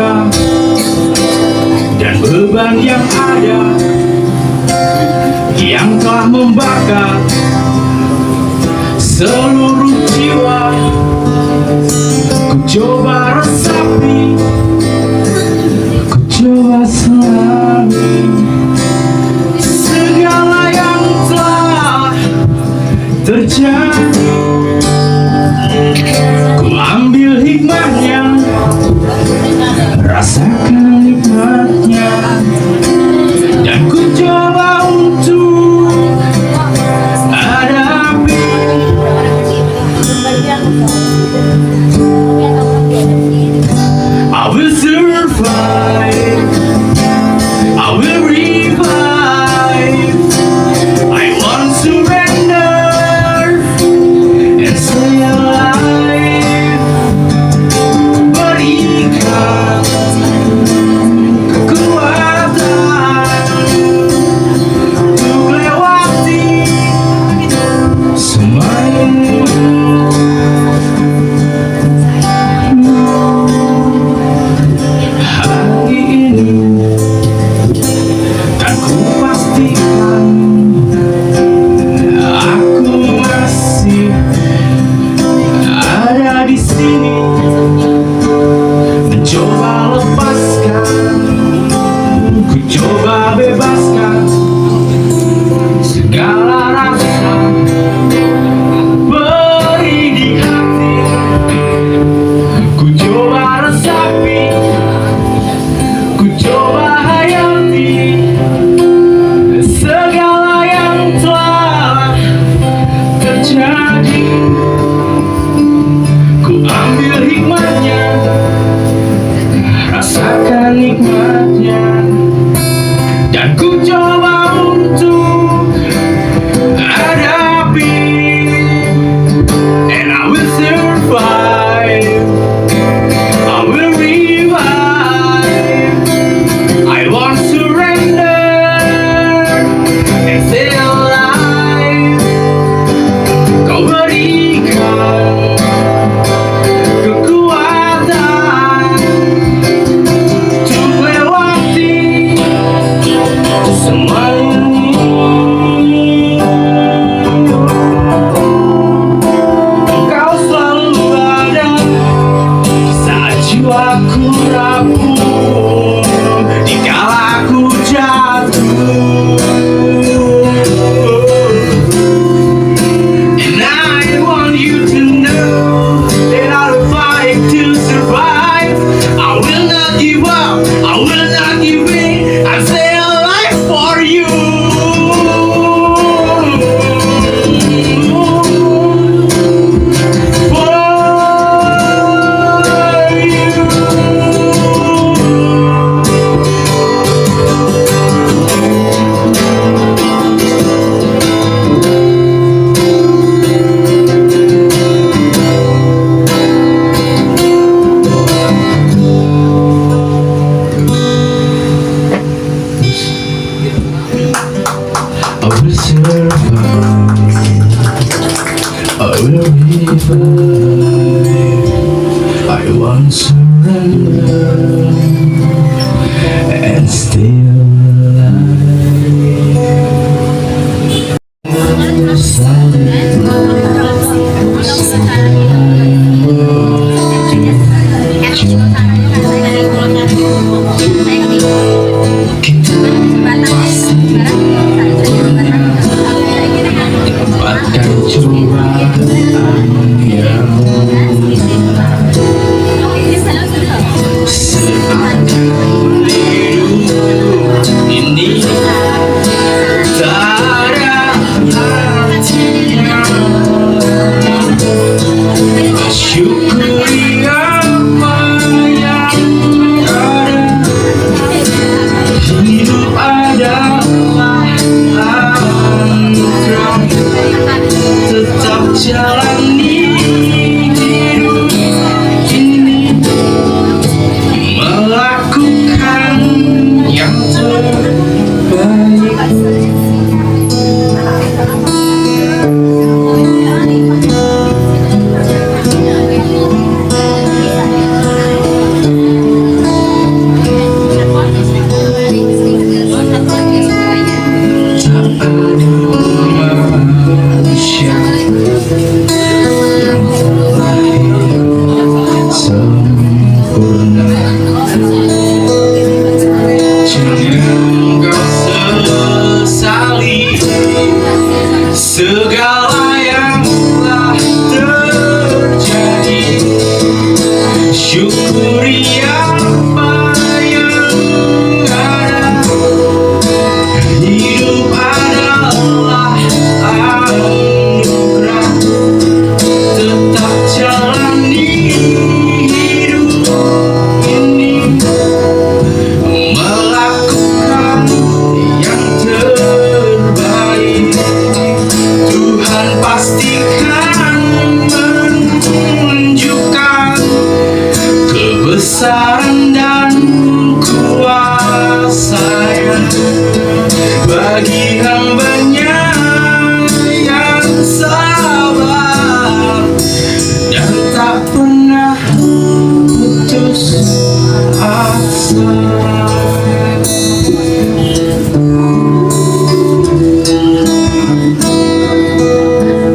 luka dan beban yang ada, yang telah membakar seluruh jiwa. Ku coba resapi, ku coba selami segala yang telah terjadi. Ku ambil hikmahnya, rasakan nikmatnya, dan ku coba untuk hadapi. I will survive, I will revive. I won't surrender and stay alive. Berikan kekuatan untuk lewati semua ini. Hari ini kan ku pastikan aku masih ada di sini, mencoba lepaskan, ku coba bebaskan segala rasa beri di hati. Ku coba resapi, ku coba hayati segala yang telah terjadi. Ku ambil hikmahnya, rasakan nikmatnya, Tuhan dan kuasanya bagi hambanya yang sabar dan tak pernah putus asa.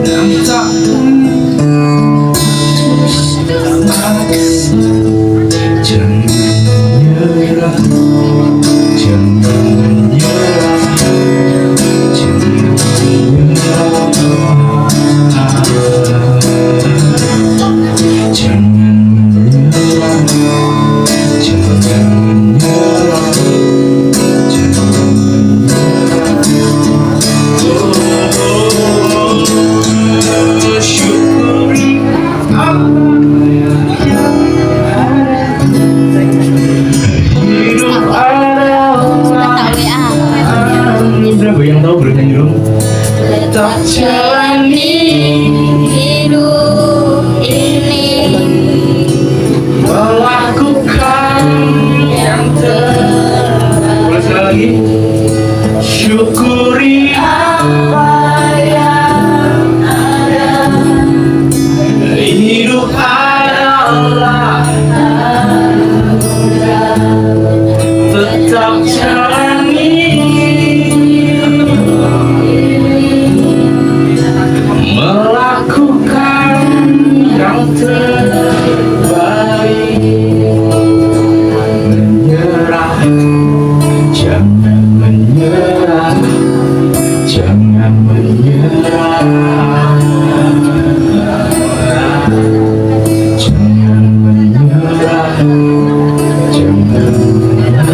Dan tak pernah putus asa. Jangan menyerah, jangan menyerah, jangan menyerah, jangan menyerah, jangan menyerah, jangan menyerah. Syukuri apa yang ada. Hidup adalah berapa yang tahu bernyanyi dong? Tak jalani hidup ini, melakukan yang terbaik. Boleh sekali lagi? Syukuri apa yang ada. Hidup adalah tetap jalani, melakukan yang terbaik. Menyerah, jangan menyerah, jangan menyerah, jangan menyerah, jangan menyerah.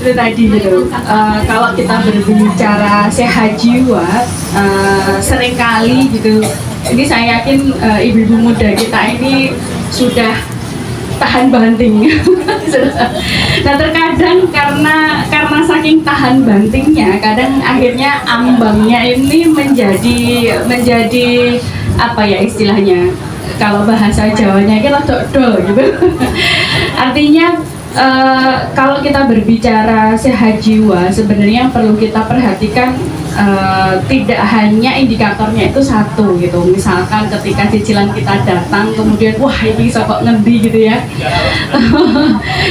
Itu tadi gitu. Kalau kita berbicara sehat jiwa, seringkali gitu. Ini saya yakin ibu-ibu muda kita ini sudah tahan banting. Nah terkadang karena saking tahan bantingnya, kadang akhirnya ambangnya ini menjadi apa ya istilahnya? Kalau bahasa Jawanya kita dodol gitu. Artinya kalau kita berbicara sehat jiwa, sebenarnya yang perlu kita perhatikan tidak hanya indikatornya itu satu gitu. Misalkan ketika cicilan kita datang, kemudian wah ini sokok ngendi gitu ya.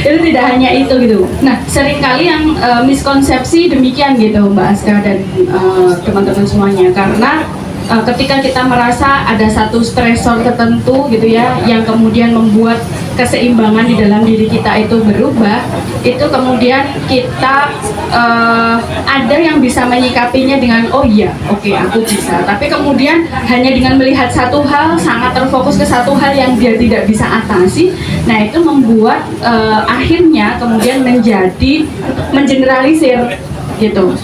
Itu tidak hanya itu gitu. Nah seringkali yang miskonsepsi demikian gitu Mbak Aska dan teman-teman semuanya, karena ketika kita merasa ada satu stresor tertentu gitu ya yang kemudian membuat keseimbangan di dalam diri kita itu berubah, itu kemudian kita ada yang bisa menyikapinya dengan oh iya oke, aku bisa, tapi kemudian hanya dengan melihat satu hal, sangat terfokus ke satu hal yang dia tidak bisa atasi, nah itu membuat akhirnya kemudian menjadi mengeneralisir gitu.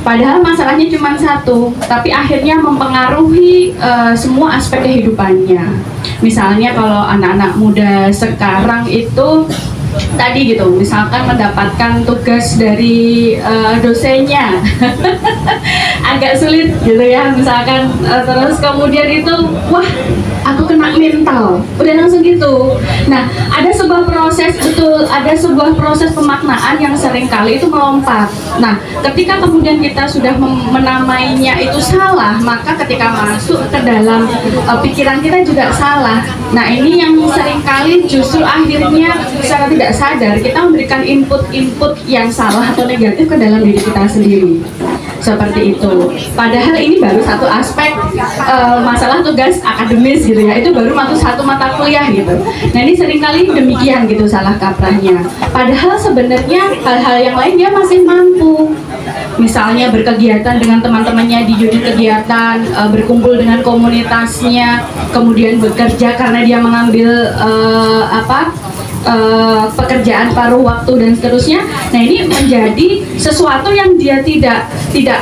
Padahal masalahnya cuma satu, tapi akhirnya mempengaruhi semua aspek kehidupannya. Misalnya kalau anak-anak muda sekarang itu tadi gitu, misalkan mendapatkan tugas dari dosennya agak sulit gitu ya, misalkan terus kemudian itu wah aku kena mental, udah langsung gitu. Nah ada sebuah proses, betul ada sebuah proses pemaknaan yang seringkali itu melompat. Nah ketika kemudian kita sudah menamainya itu salah, maka ketika masuk ke dalam pikiran kita juga salah. Nah ini yang seringkali justru akhirnya secara tidak sadar kita memberikan input-input yang salah atau negatif ke dalam diri kita sendiri. Seperti itu. Padahal ini baru satu aspek masalah tugas akademis gitu ya. Itu baru satu mata kuliah gitu. Nah ini seringkali demikian gitu salah kaprahnya. Padahal sebenarnya hal-hal yang lain dia masih mampu. Misalnya berkegiatan dengan teman-temannya di unit kegiatan, berkumpul dengan komunitasnya, kemudian bekerja karena dia mengambil pekerjaan paruh waktu dan seterusnya. Nah ini menjadi sesuatu yang dia tidak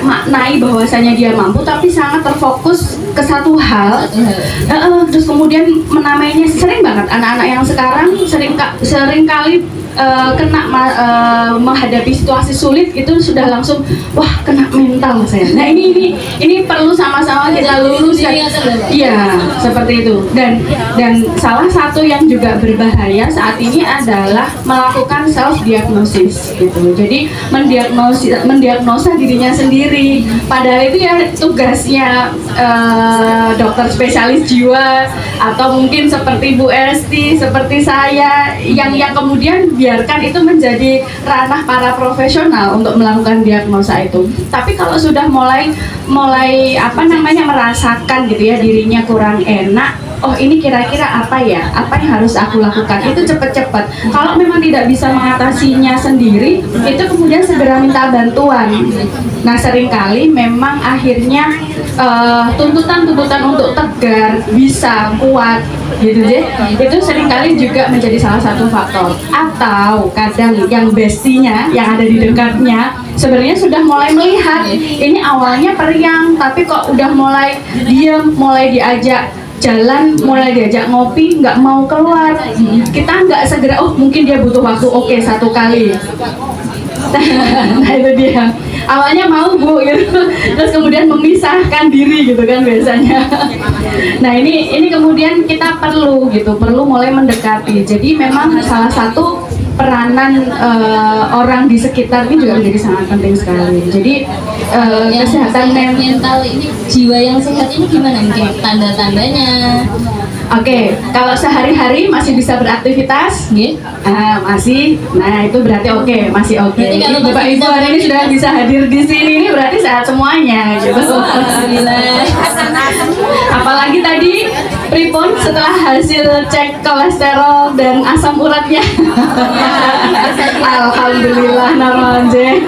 maknai bahwasanya dia mampu, tapi sangat terfokus ke satu hal. Terus kemudian menamainya, sering banget anak-anak yang sekarang sering kali menghadapi situasi sulit itu sudah langsung wah kena mental saya. Nah ini perlu sama-sama kita luruskan. Iya seperti itu. Dan salah satu yang juga berbahaya saat ini adalah melakukan self diagnosis gitu. Jadi mendiagnosa dirinya sendiri. Padahal itu ya tugasnya dokter spesialis jiwa atau mungkin seperti Bu Esti, seperti saya yang kemudian biarkan itu menjadi ranah para profesional untuk melakukan diagnosa itu. Tapi kalau sudah mulai merasakan gitu ya dirinya kurang enak, oh ini kira-kira apa ya, apa yang harus aku lakukan, itu cepet-cepet. Kalau memang tidak bisa mengatasinya sendiri, itu kemudian segera minta bantuan. Nah seringkali memang akhirnya tuntutan untuk tegar, bisa, kuat gitu deh, itu seringkali juga menjadi salah satu faktor. Atau kadang yang bestinya yang ada di dekatnya sebenarnya sudah mulai melihat ini awalnya periang, tapi kok udah mulai diam, mulai diajak jalan, mulai diajak ngopi, nggak mau keluar. Kita nggak segera, oh mungkin dia butuh waktu, oke, 1 kali. Nah itu dia, awalnya mau Bu gitu, terus kemudian memisahkan diri gitu kan biasanya. Nah ini kemudian kita perlu mulai mendekati. Jadi memang salah satu peranan orang di sekitar ini juga menjadi sangat penting sekali. Jadi kesehatan mental ini, jiwa yang sehat ini gimana nih tanda-tandanya? Oke, kalau sehari-hari masih bisa beraktivitas, masih, nah itu berarti masih oke. Berarti kalau Bapak masih Ibu bisa hari ini sudah bisa hadir di sini, ini berarti sehat semuanya, gitu. Alhamdulillah. Apalagi tadi pripun setelah hasil cek kolesterol dan asam uratnya. Alhamdulillah normal aja.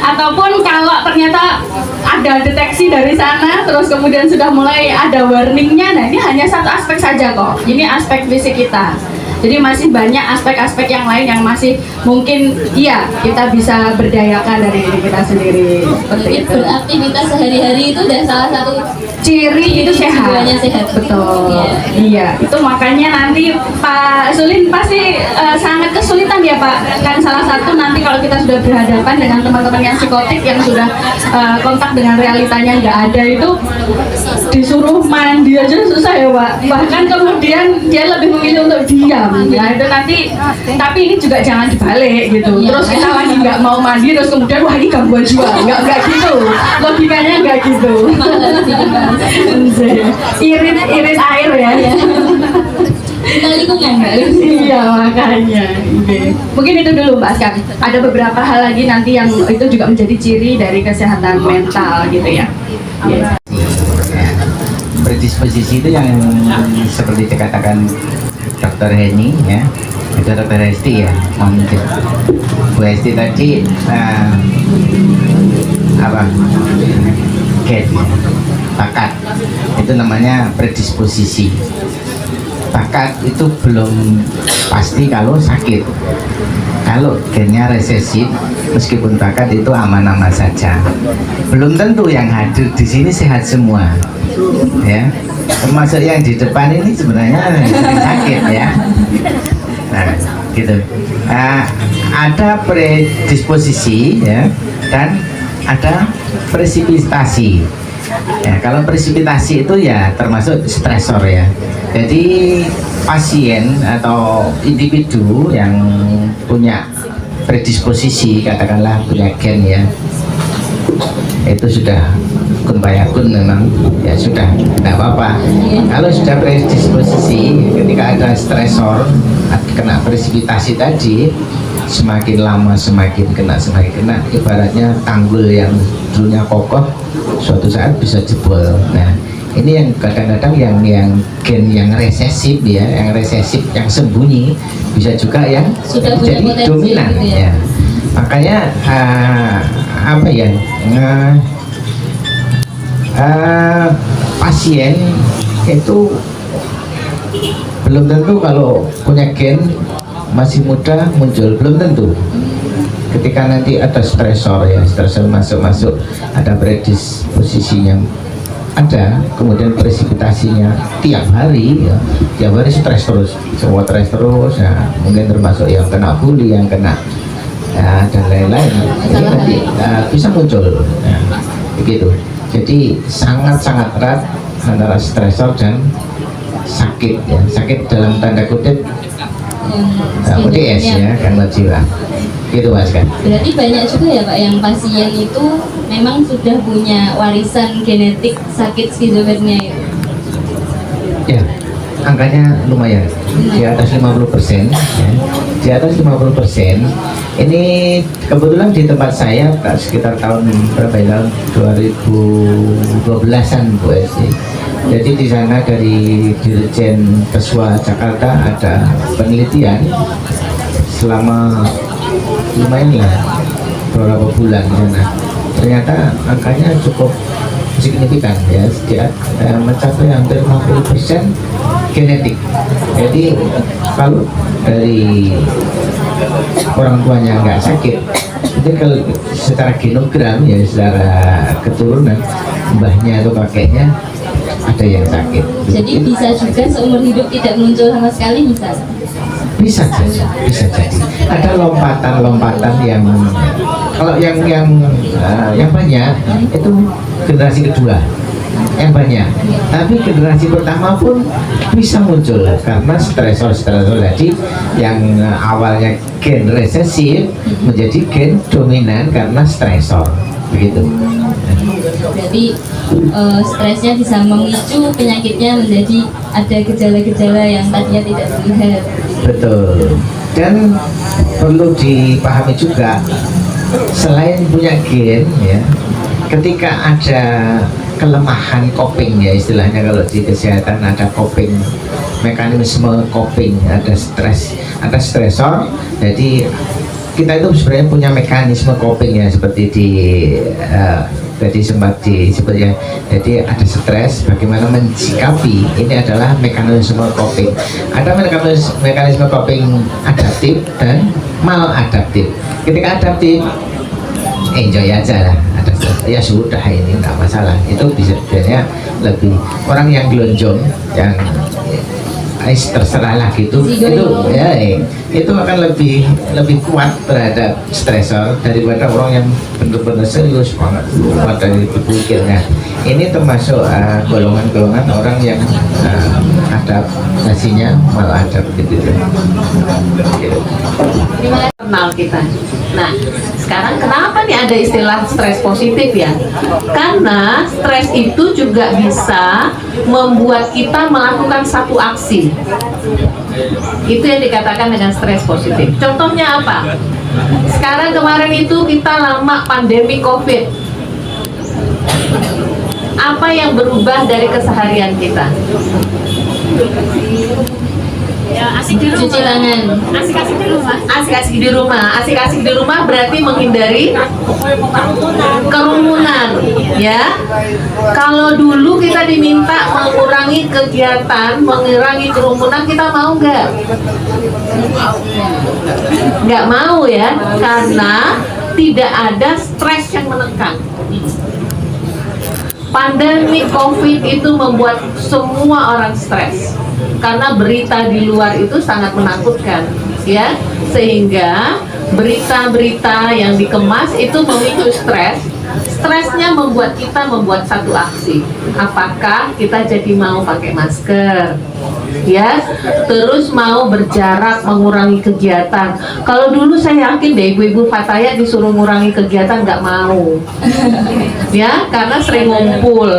Ataupun kalau ternyata ada deteksi dari sana, terus kemudian sudah mulai ada warningnya, nah ini hanya satu aspek saja kok. Ini aspek fisik kita. Jadi masih banyak aspek-aspek yang lain yang masih mungkin kita bisa berdayakan dari diri kita sendiri. Seperti itu. Beraktivitas sehari-hari itu udah salah satu ciri itu sehat. jiwanya sehat. Betul. Iya, itu makanya nanti Pak Sulin pasti sangat kesulitan ya Pak. Kan salah satu nanti kalau kita sudah berhadapan dengan teman-teman yang psikotik yang sudah kontak dengan realitanya nggak ada, itu disuruh mandi aja susah ya Pak. Bahkan kemudian dia lebih memilih untuk diam. Ya itu nanti, tapi ini juga jangan dibalik gitu. Terus kita lagi nggak mau mandi, terus kemudian wah ini gangguan jiwa. Nggak gitu. Logikanya nggak gitu. Irit air ya. Kita lingkungan Mbak. Iya makanya. Mungkin itu dulu Mbak Askar. Ada beberapa hal lagi nanti yang itu juga menjadi ciri dari kesehatan mental gitu ya. Predisposisi itu yang seperti dikatakan Dr. Heni ya, itu Dr. Hesti ya, Bu Hesti tadi bakat itu namanya predisposisi. Bakat itu belum pasti kalau sakit. Kalau gennya resesif, meskipun bakat itu aman-aman saja. Belum tentu yang hadir di sini sehat semua, ya. Termasuk yang di depan ini sebenarnya sakit ya. Nah, gitu. Ada predisposisi ya, dan ada presipitasi. Ya, kalau presipitasi itu ya termasuk stresor ya. Jadi pasien atau individu yang punya predisposisi, katakanlah punya gen ya, itu sudah kun fayakun memang ya sudah tidak apa-apa. Kalau sudah predisposisi, ketika ada stresor, kena presipitasi tadi, semakin lama semakin kena, ibaratnya tanggul yang dulunya kokoh suatu saat bisa jebol. Nah ini yang kadang-kadang yang gen yang resesif ya, yang resesif yang sembunyi bisa juga yang Sudah jadi punya potensi dominan gitu ya. ya. Makanya pasien itu belum tentu kalau punya gen masih muda muncul, belum tentu. Ketika nanti ada stresor ya, stresor masuk ada predisposisi yang ada, kemudian presipitasinya tiap hari ya, tiap hari stres terus, semua stres terus ya, mungkin termasuk yang kena bully, yang kena ya, dan lain-lain, ini nanti bisa muncul ya, begitu. Jadi sangat-sangat erat antara stresor dan sakit ya, sakit dalam tanda kutip ODS ya, gangguan jiwa gitu Mas kan. Berarti banyak juga ya Pak yang pasien itu memang sudah punya warisan genetik sakit skizofrenia itu. Ya, angkanya lumayan di atas 50% ya. Di atas 50%. Ini kebetulan di tempat saya sekitar tahun berapa ya, 2012an Bu Esti. Jadi di sana dari Dirjen Keswa Jakarta ada penelitian selama lumayan lah beberapa bulan di sana. Ternyata angkanya cukup signifikan ya, mencapai hampir 50% genetik. Jadi kalau dari orang tuanya nggak sakit, itu kalau secara genogram ya, secara keturunan mbahnya atau kakeknya ada yang sakit. Jadi bisa juga seumur hidup tidak muncul sama sekali bisa. Bisa saja, bisa jadi. Ada lompatan-lompatan yang kalau yang banyak itu generasi kedua yang banyak. Tapi generasi pertama pun bisa muncul karena stresor tadi yang awalnya gen resesif menjadi gen dominan karena stresor, begitu. Berarti stresnya bisa memicu penyakitnya menjadi ada gejala-gejala yang tadinya tidak terlihat. Betul. Dan perlu dipahami juga, selain punya gen ya, ketika ada kelemahan coping ya, istilahnya kalau di kesehatan ada coping, mekanisme coping, ada stres, ada stresor. Jadi kita itu sebenarnya punya mekanisme coping ya, seperti di tadi sempat disebutnya. Jadi ada stres, bagaimana mensikapi, ini adalah mekanisme coping. Ada mekanisme coping adaptif dan maladaptif. Ketika adaptif, enjoy aja lah, ada ya sudah, ini nggak masalah. Itu bisa sebenarnya lebih orang yang gelonjong, yang terserah lah gitu, itu ya itu akan lebih kuat terhadap stresor daripada orang yang benar-benar serius banget kuat dari berpikirnya. Ini termasuk golongan-golongan orang yang adaptasinya malah adaptif gitu. Kenal kita. Nah, sekarang kenapa nih ada istilah stres positif ya? Karena stres itu juga bisa membuat kita melakukan satu aksi. Itu yang dikatakan dengan stres positif. Contohnya apa? Sekarang kemarin itu kita lama pandemi COVID. Apa yang berubah dari keseharian kita? Ya, asik di rumah. Cuci tangan. Asik-asik di rumah. Asik-asik di rumah. Asik-asik di rumah berarti menghindari kerumunan, ya. Kalau dulu kita diminta mengurangi kegiatan, mengurangi kerumunan, kita mau nggak? Nggak mau ya, karena tidak ada stres yang menekan. Pandemi COVID itu membuat semua orang stres karena berita di luar itu sangat menakutkan, ya, sehingga berita-berita yang dikemas itu memicu stres. Stresnya membuat kita membuat satu aksi. Apakah kita jadi mau pakai masker, ya, terus mau berjarak, mengurangi kegiatan. Kalau dulu saya yakin deh ibu-ibu Fataya disuruh mengurangi kegiatan nggak mau, ya, karena sering ngumpul.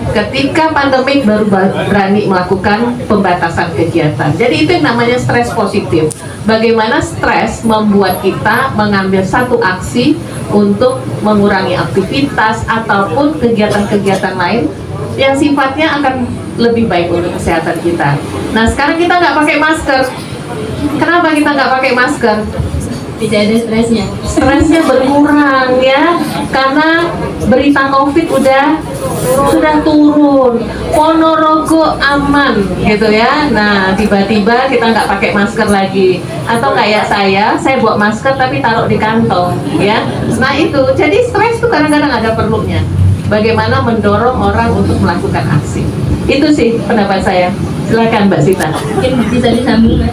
Ketika pandemik baru berani melakukan pembatasan kegiatan. Jadi itu yang namanya stres positif. Bagaimana stres membuat kita mengambil satu aksi untuk mengurangi aktivitas ataupun kegiatan-kegiatan lain yang sifatnya akan lebih baik untuk kesehatan kita. Nah, sekarang kita nggak pakai masker. Kenapa kita nggak pakai masker? Tidak ada stresnya. Stresnya berkurang ya, karena berita COVID sudah turun, Ponorogo aman gitu ya. Nah, tiba-tiba kita nggak pakai masker lagi, atau kayak saya bawa masker tapi taruh di kantong ya. Nah itu, jadi stres tuh kadang-kadang ada perlunya. bagaimana mendorong orang untuk melakukan aksi. Itu sih pendapat saya. Silakan Mbak Sita. Mungkin bisa disambung, Mbak.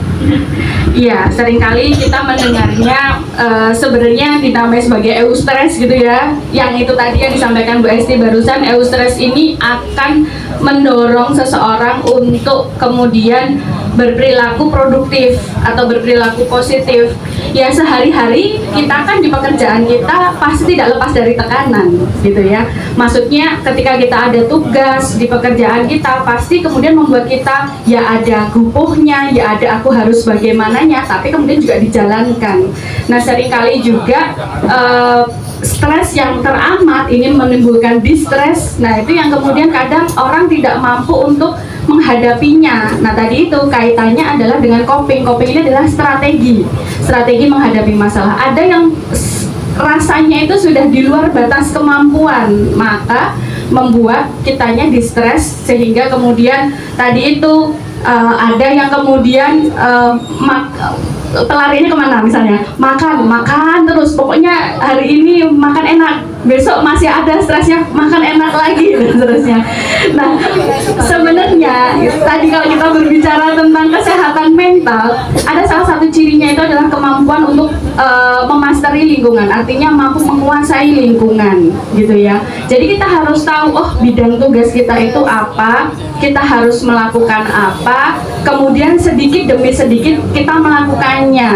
Iya, seringkali kita mendengarnya sebenarnya dinamai sebagai eustress gitu ya. Yang itu tadi yang disampaikan Bu Esti barusan, eustress ini akan mendorong seseorang untuk kemudian berperilaku produktif atau berperilaku positif. Ya sehari-hari kita kan di pekerjaan kita pasti tidak lepas dari tekanan gitu ya. Maksudnya ketika kita ada tugas di pekerjaan kita pasti kemudian membuat kita ya ada gupuhnya, ya ada aku harus bagaimananya, tapi kemudian juga dijalankan. Nah seringkali juga stres yang teramat ini menimbulkan distress. Nah itu yang kemudian kadang orang tidak mampu untuk menghadapinya. Nah tadi itu kaitannya adalah dengan coping. Coping ini adalah strategi menghadapi masalah. Ada yang rasanya itu sudah di luar batas kemampuan, maka membuat kitanya distress sehingga kemudian tadi itu ada yang kemudian pelariannya kemana, misalnya makan terus, pokoknya hari ini makan enak, besok masih ada stresnya makan enak lagi dan seterusnya. Nah sebenarnya tadi kalau kita berbicara tentang kesehatan mental, ada salah satu cirinya itu adalah kemampuan untuk memasteri lingkungan, artinya mampu menguasai lingkungan gitu ya. Jadi kita harus tahu oh bidang tugas kita itu apa, kita harus melakukan apa, kemudian sedikit demi sedikit kita melakukannya,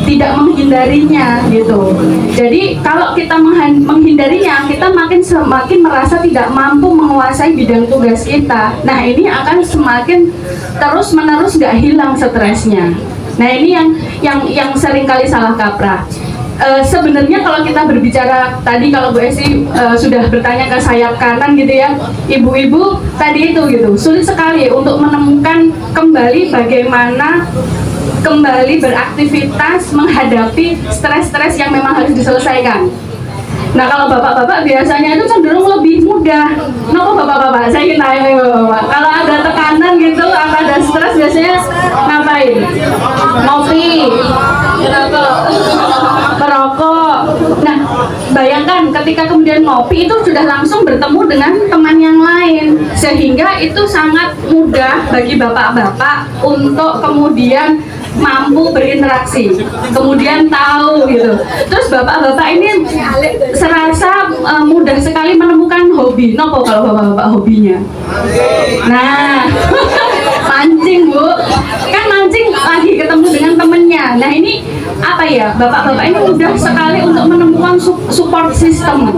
tidak menghindarinya gitu. Jadi kalau kita menghindarinya, kita semakin merasa tidak mampu menguasai bidang tugas kita. Nah ini akan semakin terus menerus nggak hilang stresnya. Nah ini yang sering kali salah kaprah. Sebenarnya kalau kita berbicara tadi, kalau Bu Esi sudah bertanya ke sayap kanan gitu ya, ibu-ibu tadi itu gitu, sulit sekali untuk menemukan kembali bagaimana kembali beraktivitas menghadapi stres-stres yang memang harus diselesaikan. Nah kalau bapak-bapak biasanya itu cenderung lebih mudah. Kenapa bapak-bapak? Saya ingin tanya nih bapak-bapak. Kalau ada tekanan gitu, atau ada stres biasanya ngapain? Ngopi, merokok. Nah bayangkan ketika kemudian ngopi itu sudah langsung bertemu dengan teman yang lain, sehingga itu sangat mudah bagi bapak-bapak untuk kemudian mampu berinteraksi, kemudian tahu gitu. Terus bapak-bapak ini serasa mudah sekali menemukan hobi. Nopo kalau bapak-bapak hobinya? Nah, mancing Bu, kan mancing lagi ketemu dengan temennya. Nah ini apa ya, bapak-bapak ini mudah sekali untuk menemukan support system.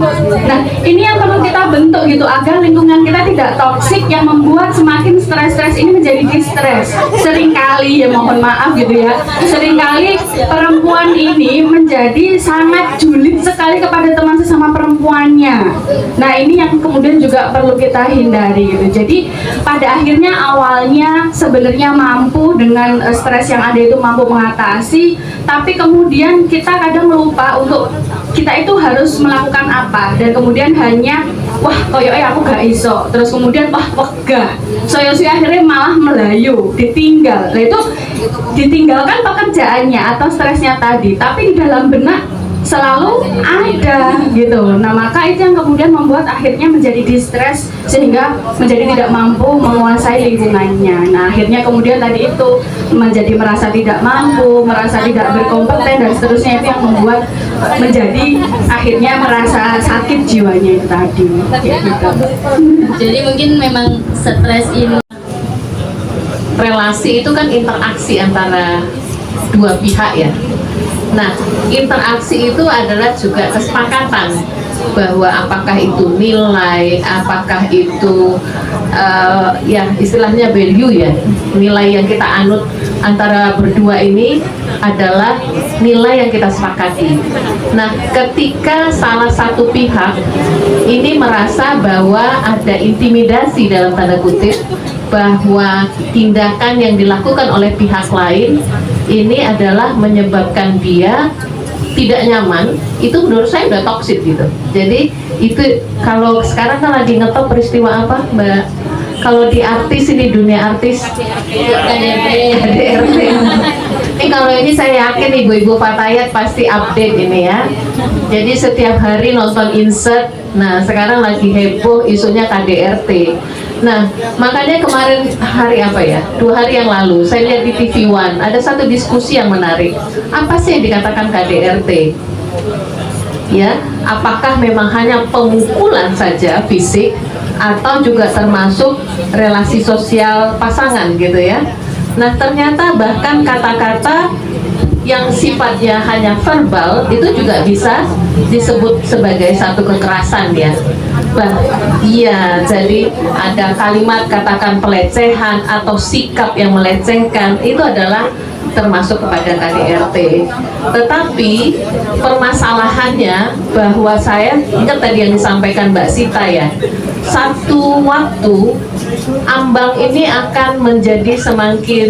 Nah ini yang perlu kita bentuk gitu agar lingkungan kita tidak toksik yang membuat semakin stres-stres ini menjadi distress. Seringkali ya mohon maaf gitu ya, seringkali perempuan ini menjadi sangat julid sekali kepada teman sesama perempuannya. Nah ini yang kemudian juga perlu kita hindari gitu. Jadi pada akhirnya awalnya sebenarnya mampu dengan stres yang ada itu mampu mengatasi, tapi kemudian kita kadang lupa untuk kita itu harus melakukan apa, dan kemudian hanya wah koyoknya aku gak iso, terus kemudian wah wegah, soyo-soyo akhirnya malah melayu, ditinggal. Nah itu ditinggalkan pekerjaannya atau stresnya tadi, tapi di dalam benak selalu ada gitu. Nah maka itu yang kemudian membuat akhirnya menjadi distress sehingga menjadi tidak mampu menguasai lingkungannya. Nah akhirnya kemudian tadi itu menjadi merasa tidak mampu, merasa tidak berkompeten dan seterusnya, itu yang membuat menjadi akhirnya merasa sakit jiwanya itu tadi gitu. Jadi mungkin memang stres ini Relasi itu kan interaksi antara dua pihak ya. Nah, interaksi itu adalah juga kesepakatan bahwa apakah itu nilai, apakah itu ya istilahnya value ya, nilai yang kita anut antara berdua ini adalah nilai yang kita sepakati. Nah, ketika salah satu pihak ini merasa bahwa ada intimidasi dalam tanda kutip, bahwa tindakan yang dilakukan oleh pihak lain ini adalah menyebabkan dia tidak nyaman, itu menurut saya udah toksik gitu. Jadi itu kalau sekarang kan lagi ngetop peristiwa apa Mbak? Kalau di artis ini, dunia artis KDRT. Ini kalau ini saya yakin ibu-ibu Fatayat pasti update ini ya. Jadi setiap hari nonton insert Nah, sekarang lagi heboh isunya KDRT. Nah, makanya kemarin hari apa ya? 2 hari yang lalu saya lihat di TV One ada satu diskusi yang menarik. Apa sih yang dikatakan KDRT? Ya, apakah memang hanya pemukulan saja fisik atau juga termasuk relasi sosial pasangan gitu ya? Nah, ternyata bahkan kata-kata yang sifatnya hanya verbal itu juga bisa disebut sebagai satu kekerasan ya. Iya, jadi ada kalimat katakan pelecehan atau sikap yang melecehkan itu adalah termasuk kepada KDRT. Tetapi permasalahannya bahwa saya ingat tadi yang disampaikan Mbak Sita ya, satu waktu ambang ini akan menjadi semakin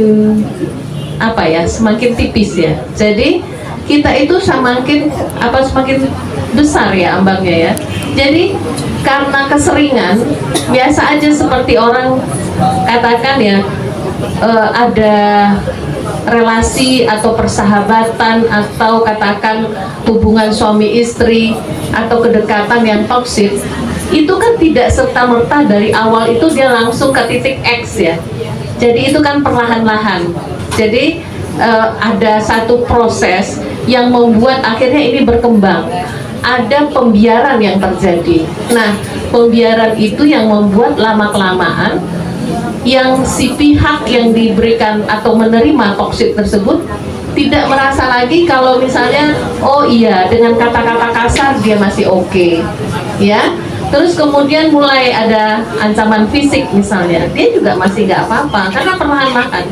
apa ya, semakin tipis ya. Jadi kita itu semakin besar ya ambangnya ya. Jadi karena keseringan, biasa aja seperti orang katakan ya, ada relasi atau persahabatan atau katakan hubungan suami istri atau kedekatan yang toksik, itu kan tidak serta-merta dari awal itu dia langsung ke titik X ya. Jadi itu kan perlahan-lahan. Jadi ada satu proses yang membuat akhirnya ini berkembang. Ada pembiaran yang terjadi. Nah, pembiaran itu yang membuat lama-kelamaan yang si pihak yang diberikan atau menerima toksik tersebut tidak merasa lagi kalau misalnya oh iya dengan kata-kata kasar dia masih oke, ya. Terus kemudian mulai ada ancaman fisik misalnya, dia juga masih nggak apa-apa karena perlahan-lahan.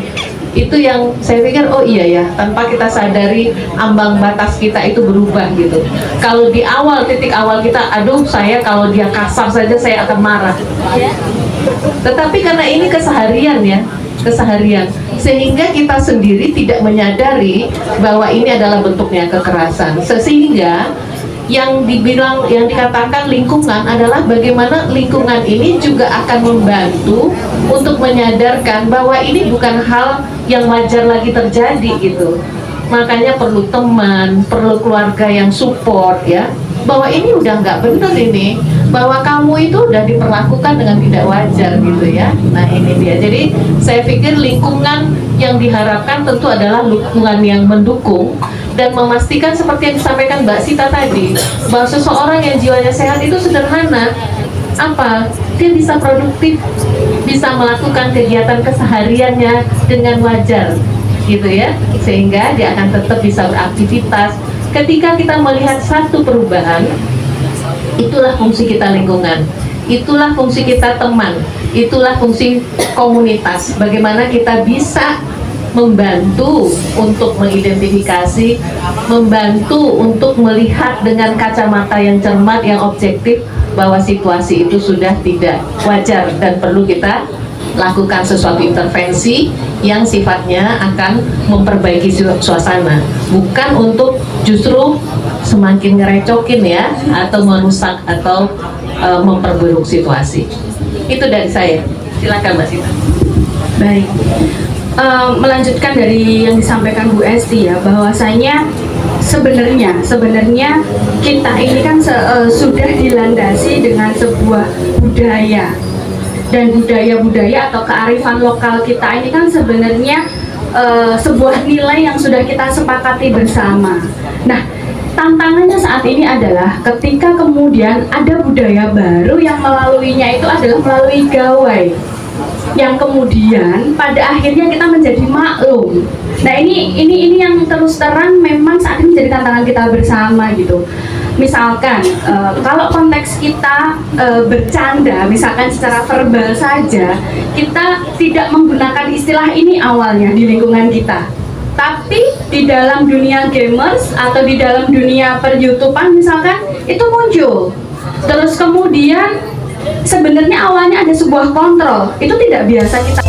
Itu yang saya pikir oh iya ya, tanpa kita sadari ambang batas kita itu berubah gitu. Kalau di awal, titik awal kita, aduh saya kalau dia kasar saja saya akan marah. Tetapi karena ini keseharian ya, keseharian, sehingga kita sendiri tidak menyadari bahwa ini adalah bentuknya kekerasan. Sehingga yang dibilang, yang dikatakan lingkungan adalah bagaimana lingkungan ini juga akan membantu untuk menyadarkan bahwa ini bukan hal yang wajar lagi terjadi gitu. Makanya perlu teman, perlu keluarga yang support ya, bahwa ini udah nggak benar ini, bahwa kamu itu udah diperlakukan dengan tidak wajar gitu ya. Nah ini dia. Jadi saya pikir lingkungan yang diharapkan tentu adalah lingkungan yang mendukung dan memastikan seperti yang disampaikan Mbak Sita tadi, bahwa seseorang yang jiwanya sehat itu sederhana, apa? Dia bisa produktif, bisa melakukan kegiatan kesehariannya dengan wajar, gitu ya, sehingga dia akan tetap bisa beraktivitas. Ketika kita melihat satu perubahan, itulah fungsi kita lingkungan, itulah fungsi kita teman, itulah fungsi komunitas. Bagaimana kita bisa membantu untuk mengidentifikasi, membantu untuk melihat dengan kacamata yang cermat, yang objektif, bahwa situasi itu sudah tidak wajar dan perlu kita lakukan sesuatu intervensi yang sifatnya akan memperbaiki suasana, bukan untuk justru semakin ngerecokin ya, atau merusak atau memperburuk situasi. Itu dari saya. Silakan Mbak Sita. Baik. Melanjutkan dari yang disampaikan Bu Esti ya, bahwasanya sebenarnya kita ini kan sudah dilandasi dengan sebuah budaya, dan budaya atau kearifan lokal kita ini kan sebenarnya sebuah nilai yang sudah kita sepakati bersama. Nah, tantangannya saat ini adalah ketika kemudian ada budaya baru yang melaluinya itu adalah melalui gawai, yang kemudian pada akhirnya kita menjadi maklum. Nah ini yang terus terang memang saat ini menjadi tantangan kita bersama gitu. Misalkan kalau konteks kita bercanda, misalkan secara verbal saja, kita tidak menggunakan istilah ini awalnya di lingkungan kita. Tapi di dalam dunia gamers atau di dalam dunia per-YouTubean misalkan itu muncul. Terus kemudian sebenarnya awalnya ada sebuah kontrol, itu tidak biasa kita